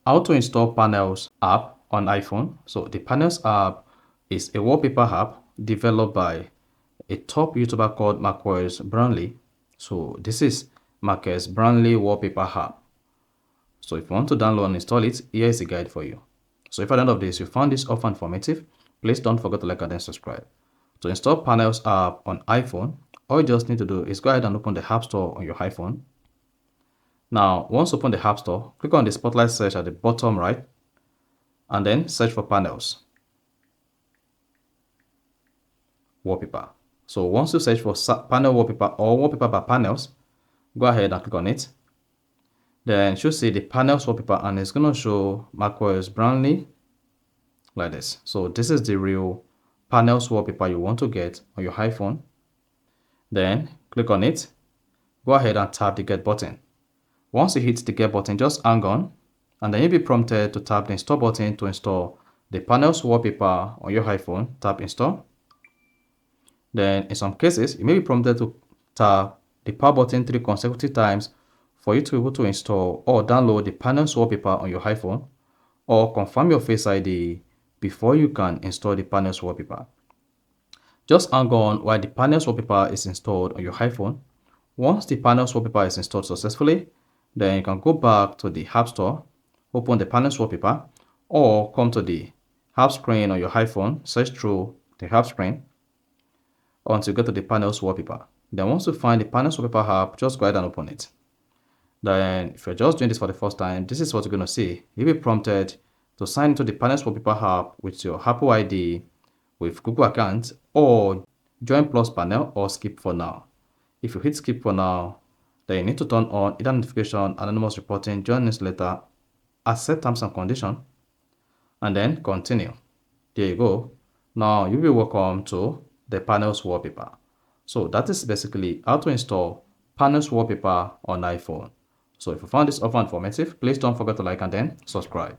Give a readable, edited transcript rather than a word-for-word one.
how to install Panels app on iPhone. So the Panels app is a wallpaper app developed by a top YouTuber called Marcus Brownlee. So this is Marcus Brownlee wallpaper app. So if you want to download and install it, here is a guide for you. So if at the end of this you found this offer informative, please don't forget to like and then subscribe. To install Panels app on iPhone, all you just need to do is go ahead and open the App Store on your iPhone. Now, once open the App Store, click on the spotlight search at the bottom right, and then search for Panels Wallpaper. So once you search for Panel Wallpaper or Wallpaper by Panels, go ahead and click on it. Then you should see the Panels Wallpaper, and it's going to show Marcus Brownlee like this. So this is the real Panels Wallpaper you want to get on your iPhone. Then click on it. Go ahead and tap the Get button. Once you hit the Get button, just hang on, and then you'll be prompted to tap the Install button to install the Panels Wallpaper on your iPhone. Tap Install. Then in some cases, you may be prompted to tap the power button 3 consecutive times for you to be able to install or download the Panels Wallpaper on your iPhone, or confirm your Face ID before you can install the Panels Wallpaper. Just hang on while the Panels Wallpaper is installed on your iPhone. Once the Panels Wallpaper is installed successfully, then you can go back to the App Store, open the Panels Wallpaper, or come to the App screen on your iPhone, search through the App screen until you get to the Panels Wallpaper. Then once you find the Panels Wallpaper app, just go ahead and open it. Then if you're just doing this for the first time, this is what you're going to see. You'll be prompted to sign into the Panels Wallpaper app with your Apple ID, with Google account, or join Plus Panel or skip for now. If you hit skip for now, then you need to turn on either notification, anonymous reporting, join newsletter, accept terms and conditions, and then continue. There you go. Now you'll be welcome to the Panels Wallpaper. So that is basically how to install Panels Wallpaper on iPhone. So if you found this offer informative, please don't forget to like and then subscribe.